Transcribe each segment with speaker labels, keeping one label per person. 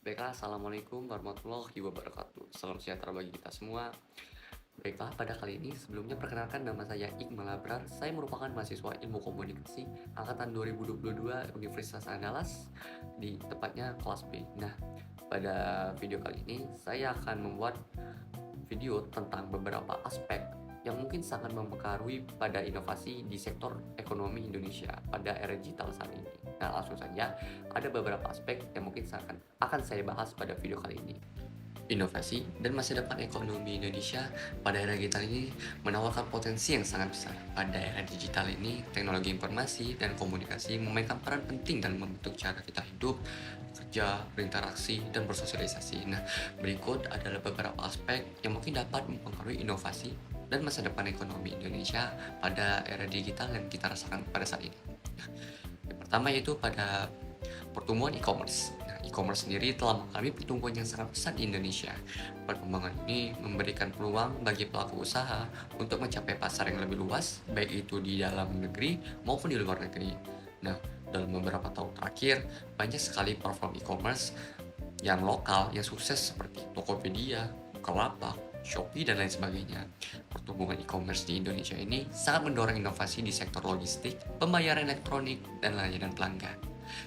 Speaker 1: Baiklah, Assalamualaikum warahmatullahi wabarakatuh. Salam sejahtera bagi kita semua. Baiklah, pada kali ini sebelumnya perkenalkan nama saya Iqmal Abrar. Saya merupakan mahasiswa Ilmu Komunikasi angkatan 2022 Universitas Andalas di tepatnya kelas B. Nah, pada video kali ini saya akan membuat video tentang beberapa aspek yang mungkin sangat mempengaruhi pada inovasi di sektor ekonomi Indonesia pada era digital saat ini. Nah, langsung saja, ada beberapa aspek yang mungkin akan saya bahas pada video kali ini. Inovasi dan masa depan ekonomi Indonesia pada era digital ini menawarkan potensi yang sangat besar. Pada era digital ini, teknologi informasi dan komunikasi memainkan peran penting dalam membentuk cara kita hidup, kerja, berinteraksi, dan bersosialisasi. Nah, berikut adalah beberapa aspek yang mungkin dapat mempengaruhi inovasi dan masa depan ekonomi Indonesia pada era digital yang kita rasakan pada saat ini. Nah, yang pertama yaitu pada pertumbuhan e-commerce. Nah, e-commerce sendiri telah mengalami pertumbuhan yang sangat pesat di Indonesia. Perkembangan ini memberikan peluang bagi pelaku usaha untuk mencapai pasar yang lebih luas, baik itu di dalam negeri maupun di luar negeri. Nah, dalam beberapa tahun terakhir, banyak sekali platform e-commerce yang lokal yang sukses seperti Tokopedia, Bukalapak, Shopee, dan lain sebagainya. Pertumbuhan e-commerce di Indonesia ini sangat mendorong inovasi di sektor logistik, pembayaran elektronik, dan layanan pelanggan.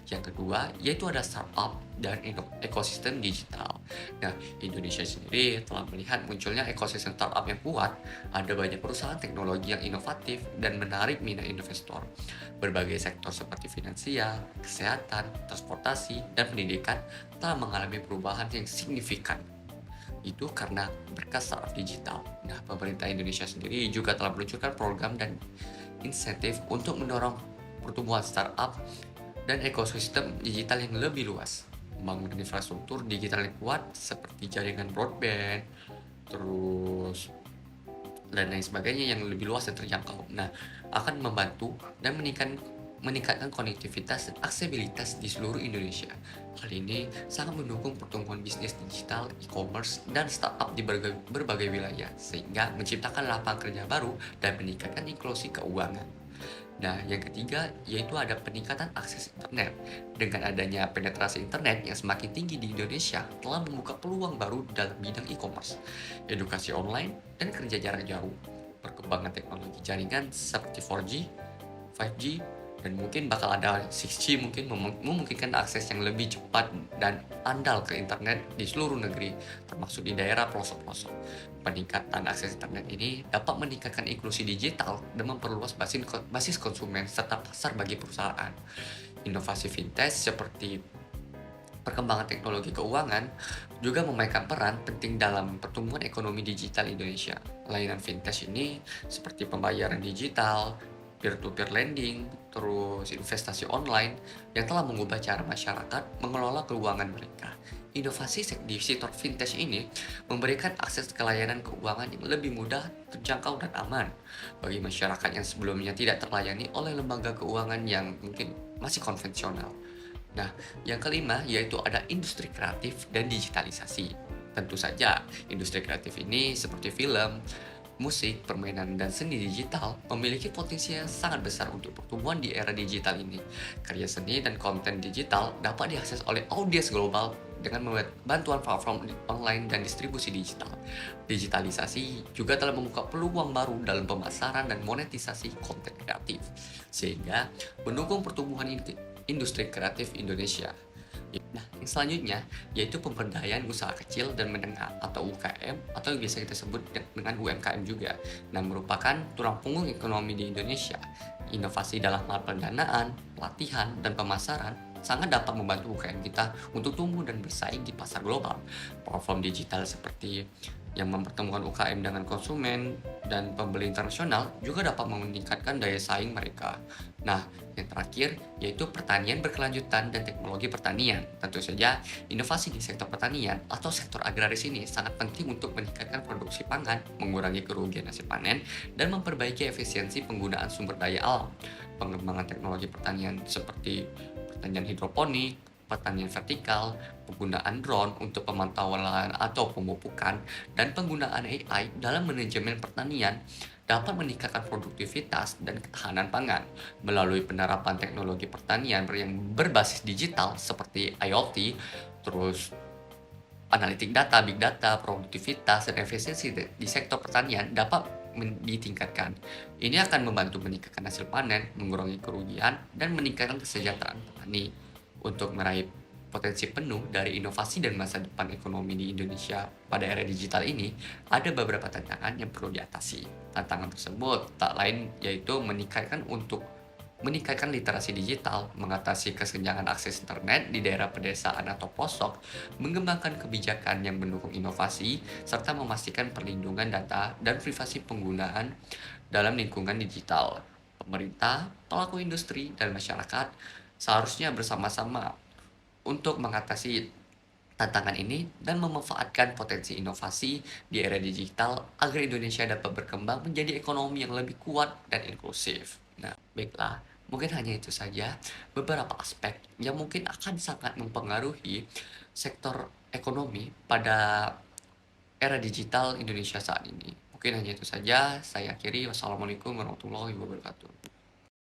Speaker 1: Yang kedua, yaitu ada startup dan ekosistem digital. Nah, Indonesia sendiri telah melihat munculnya ekosistem startup yang kuat. Ada banyak perusahaan teknologi yang inovatif dan menarik minat investor. Berbagai sektor seperti finansial, kesehatan, transportasi, dan pendidikan telah mengalami perubahan yang signifikan. Itu karena berkat startup digital. Nah, pemerintah Indonesia sendiri juga telah meluncurkan program dan insentif untuk mendorong pertumbuhan startup dan ekosistem digital yang lebih luas. Membangun infrastruktur digital yang kuat seperti jaringan broadband, terus dan lain sebagainya yang lebih luas dan terjangkau. Nah, akan membantu dan meningkatkan konektivitas dan aksesibilitas di seluruh Indonesia. Hal ini sangat mendukung pertumbuhan bisnis digital, e-commerce, dan startup di berbagai wilayah, sehingga menciptakan lapangan kerja baru dan meningkatkan inklusi keuangan. Nah, yang ketiga yaitu ada peningkatan akses internet. Dengan adanya penetrasi internet yang semakin tinggi di Indonesia telah membuka peluang baru dalam bidang e-commerce, edukasi online, dan kerja jarak jauh. Perkembangan teknologi jaringan seperti 4G, 5G, dan mungkin bakal ada 6G mungkin memungkinkan akses yang lebih cepat dan andal ke internet di seluruh negeri, termasuk di daerah pelosok-pelosok. Peningkatan akses internet ini dapat meningkatkan inklusi digital dan memperluas basis konsumen serta pasar bagi perusahaan. Inovasi fintech seperti perkembangan teknologi keuangan juga memainkan peran penting dalam pertumbuhan ekonomi digital Indonesia. Layanan fintech ini seperti pembayaran digital, peer-to-peer lending, terus investasi online yang telah mengubah cara masyarakat mengelola keuangan mereka. Inovasi di sektor fintech ini memberikan akses ke layanan keuangan yang lebih mudah, terjangkau, dan aman bagi masyarakat yang sebelumnya tidak terlayani oleh lembaga keuangan yang mungkin masih konvensional. Nah, yang kelima yaitu ada industri kreatif dan digitalisasi. Tentu saja, industri kreatif ini seperti film, musik, permainan, dan seni digital memiliki potensi yang sangat besar untuk pertumbuhan di era digital ini. Karya seni dan konten digital dapat diakses oleh audiens global dengan bantuan platform online dan distribusi digital. Digitalisasi juga telah membuka peluang baru dalam pemasaran dan monetisasi konten kreatif, sehingga mendukung pertumbuhan industri kreatif Indonesia. Nah, yang selanjutnya yaitu pemberdayaan usaha kecil dan menengah atau UKM atau yang biasa kita sebut dengan UMKM juga. Nah, merupakan tulang punggung ekonomi di Indonesia. Inovasi dalam hal pendanaan, pelatihan, dan pemasaran sangat dapat membantu UKM kita untuk tumbuh dan bersaing di pasar global. Platform digital seperti yang mempertemukan UKM dengan konsumen dan pembeli internasional juga dapat meningkatkan daya saing mereka. Nah, yang terakhir yaitu pertanian berkelanjutan dan teknologi pertanian. Tentu saja, inovasi di sektor pertanian atau sektor agraris ini sangat penting untuk meningkatkan produksi pangan, mengurangi kerugian hasil panen, dan memperbaiki efisiensi penggunaan sumber daya alam. Pengembangan teknologi pertanian seperti pertanian hidroponik, pertanian vertikal, penggunaan drone untuk pemantauan lahan atau pemupukan, dan penggunaan AI dalam manajemen pertanian dapat meningkatkan produktivitas dan ketahanan pangan melalui penerapan teknologi pertanian yang berbasis digital seperti IoT, terus Analitik data, big data, produktivitas, dan efisiensi di sektor pertanian dapat ditingkatkan. Ini akan membantu meningkatkan hasil panen, mengurangi kerugian, dan meningkatkan kesejahteraan petani. Untuk meraih potensi penuh dari inovasi dan masa depan ekonomi di Indonesia pada era digital ini, ada beberapa tantangan yang perlu diatasi. Tantangan tersebut tak lain yaitu meningkatkan literasi digital, mengatasi kesenjangan akses internet di daerah pedesaan atau pelosok, mengembangkan kebijakan yang mendukung inovasi, serta memastikan perlindungan data dan privasi penggunaan dalam lingkungan digital. Pemerintah, pelaku industri, dan masyarakat seharusnya bersama-sama untuk mengatasi tantangan ini dan memanfaatkan potensi inovasi di era digital agar Indonesia dapat berkembang menjadi ekonomi yang lebih kuat dan inklusif. Nah, baiklah, mungkin hanya itu saja beberapa aspek yang mungkin akan sangat mempengaruhi sektor ekonomi pada era digital Indonesia saat ini. Mungkin hanya itu saja, saya akhiri. Wassalamualaikum warahmatullahi wabarakatuh.